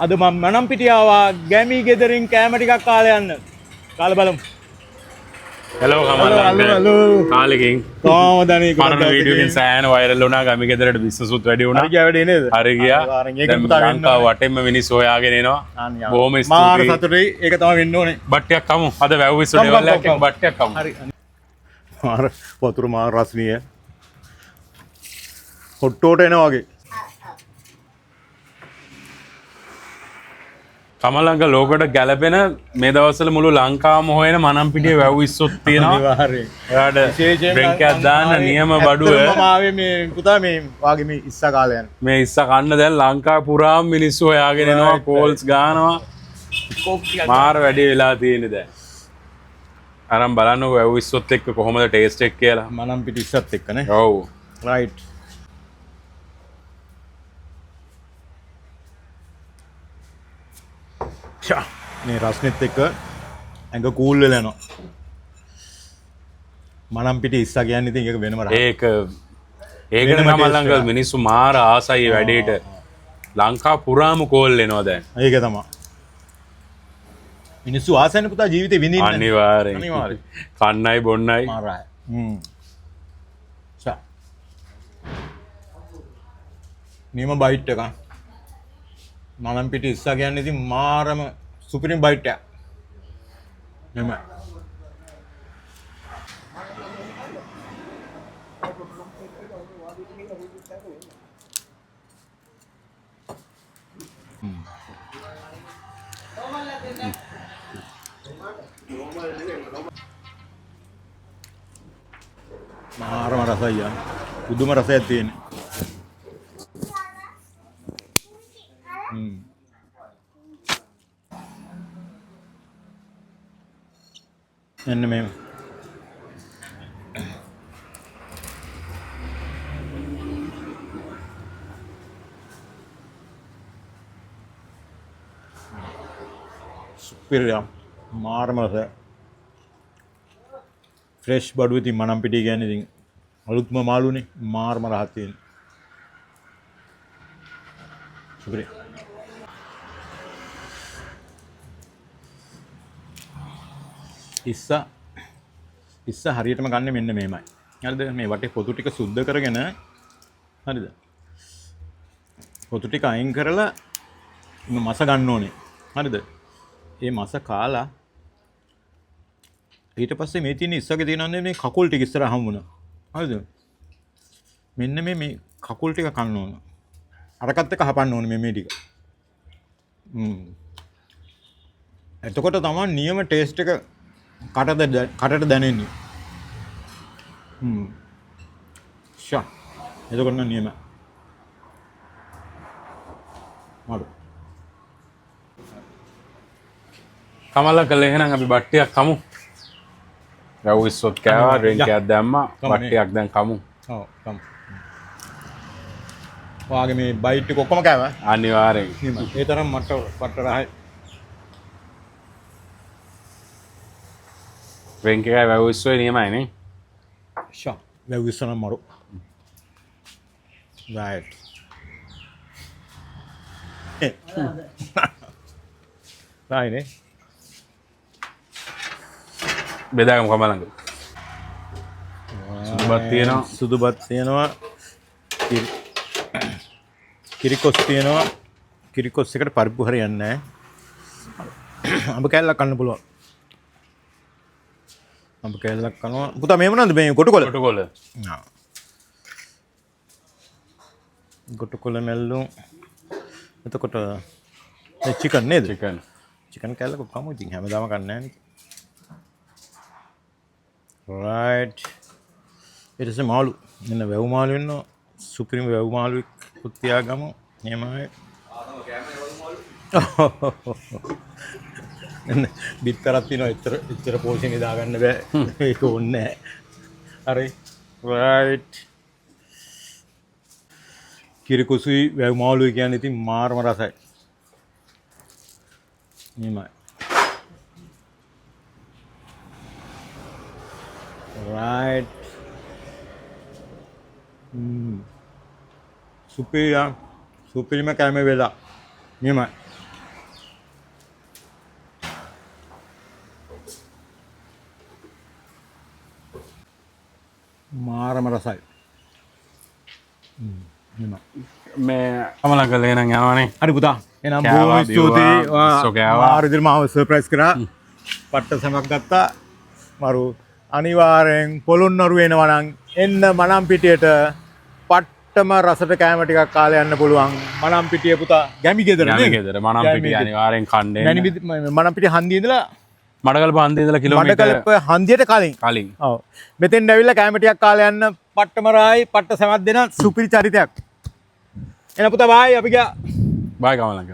අද මම මනම් පිටියාවා ගැමි ගෙදරින් කෑම ටිකක් කාලා යන්න. කාලා බලමු. හෙලෝ කමල් අංකල් කාලෙකින් කොහොමද අනේ පරණ වීඩියෝ එකෙන් සෑහෙන වෛරල් වුණා ගමි ගෙදරට බිස්නස් උත් වැඩි වුණා. හරි ගියා වැඩේ නේද? හරි ගියා. ඒක පුතා වෙන්න ලංකාව වටෙන්ම මිනිස්සු හොයාගෙන එනවා. බොහොම මාර ස්තුතියි. සතුටුයි. ඒක තමයි වෙන්න ඕනේ. බට්ටියක් කමු. අද වැව් විශ්ව ඩෙවල් එකක් බට්ටියක් කමු. හරි. මාර වතුර මාර රසණීය. හොට්ටෝට එනවා වගේ. කමල් අංකල් ලෝකෙට ගැලපෙන මේ දවස්වල මුළු ලංකාවම හොයන මනම් පිටියේ වැව් විශ්වොත් තියෙනවා. අනිවාර්යයෙන්. එයාට ඩ්‍රින්ක් එකක් දාන්න නියම බඩුව. මම ආවේ මේ පුතා මේ වාගේ මේ ඉස්සා කාලේ යන. මේ ඉස්ස කන්න දැන් ලංකාව පුරාම මිනිස්සු හොයාගෙන එනවා කෝල්ස් ගානවා. මාර වැඩි වෙලා තියෙන්නේ දැන්. අරන් බලන්නකො වැව් විශ්වොත් එක්ක කොහොමද ටේස්ට් එක කියලා. මනම් පිටි ඉස්සත් එක්ක නේ. ඔව්. රයිට්. මේ රස්නෙත් එක්ක ඇඟ කූල් වෙලා යනවා. මනම් පිටි ඉස්සා කියන්නේ ඉතින් ඒක වෙනම රහක්. ඒකට කමල් අංකල් මිනිස්සු මාර ආසයි වැඩේට. ලංකාව පුරාම කෝල් එනවා දැන්. ඒක තමයි. මිනිස්සු ආසන්න පුතා ජීවිතේ විඳින්න. අනිවාර්යෙන්. කන්නයි බොන්නයි. මාරයි. නියම බයිට් එක. මනම් පිටි ඉස්සා කියන්නේ ඉතින් මාරම සුපිරිම බයිට් එක. එම. මාරම රසයි යා. පුදුම රසයක් තියෙන්නේ. එන්න මේ සුපිරියම් මාරම රසය. ෆ්‍රෙෂ් බඩුව ඉතින් මනම් පිටි කියන්නේ ඉතින් අලුත්ම මාළුනේ මාරම රහක් තියෙන. සුපිරි. ඉස්ස හරියටම ගන්න මෙන්න මේමයි. හරිද? මේ වටේ පොතු ටික සුද්ධ කරගෙන හරිද? පොතු ටික අයින් කරලා මස ගන්න ඕනේ. හරිද? මේ මස කාලා ඊට පස්සේ මේ තියෙන ඉස්සගේ තියෙනන්නේ මේ කකුල් ටික ඉස්සරහ හම්බුණා. හරිද? මෙන්න මේ කකුල් ටික කන්න ඕන. අරකට එක හපන්න ඕනේ මේ ටික. එතකොට තමයි නියම ටේස්ට් එක කටට දැනෙන්නේ. ෂා. එතකොට නම් නියම. මාරු. කමල් අංකල් එහෙනම් අපි බට්ටියක් කමු. වැව් විශ්වොත් කෑවා ඩ්‍රින්ක් එකක් දැම්මා බට්ටියක් දැන් කමු. ඔව් කමු. ඔයාගේ මේ බයිට් එක ඔක්කොම කෑවා? අනිවාර්යෙන්. ඒ තරම් මට රහයි. ඩ්‍රින්ක් එකයි වැව් විශ්වයි නියමයි නේ. ෂා. වැව් විශ්ව නම් මරු. රයිට්. රයිනේ. බෙදාගමු කමල් අංකල්. සුදුබත් තියෙනවා. සුදුබත් තියෙනවා. කිරිකොස් තියෙනවා. කිරිකොස් එකට පරිප්පු හරියන්නේ නැහැ. අඹ කෑල්ලක් කන්න පුළුවන්. අඹ කෑල්ලක් කනවා. පුතා මේ මොනවද මේ කොටුකොල? කොටුකොල. කොටුකොල මැල්ලුම්. එතකොට ඒ චිකන් නේද? චිකන් කෑල්ලක් කමු ඉතින් හැමදාම කන්නේ නැහැ නේ. රයිට්. ඊට පස්සේ මාළු. මෙන්න වැව් මාළු වෙනවා. සුපිරිම වැව් මාළුවෙක් පුත් තියාගමු. එහෙමයි. බිත්තරක් තියෙනවා. එච්චර පෝෂණය දාගන්න බෑ. ඒක ඕනේ නැහැ. හරි. රයිට්. කිරිකුසුයි වැව් මාළුයි කියන්නේ ඉතින් මාරම රසයි. එහෙමයි. Right. Superior. Superior में क्या में वेला नहीं मैं රසයි. මේ කමලා කළේ නම් යනවනේ. හරි පුතා. එහෙනම් කෑවා, බොහොම ස්තුතියි. බිව්වා, ඉස්සෝ කෑවා. මාරු විදිහට මාව සර්ප්‍රයිස් කරා. පට්ට සමක් ගත්තා. මරු අනිවාර්යෙන් පොළොන්නරු වෙනවා නම් එන්න මනම්පිටියට පට්ටම රසට කෑම ටිකක් කාලේ යන්න පුළුවන්. මනම්පිටිය පුතා ගැමි ගෙදර යන්නේ ගෙදර මනම්පිටිය අනිවාර්යෙන් කණ්ඩේ. මනම්පිටිය හන්දියේ ඉඳලා මඩකල්ප හන්දියේ ඉඳලා කිලෝමීටර් මඩකල්ප හන්දියට කලින්. කලින්. ඔව්. මෙතෙන් ඇවිල්ලා කෑම ටිකක් කාලේ යන්න පට්ටම රායි පට්ට සමක් දෙන සුපිරි චරිතයක්. එන පුතා බායි අපි ගියා. බයි කමලංක.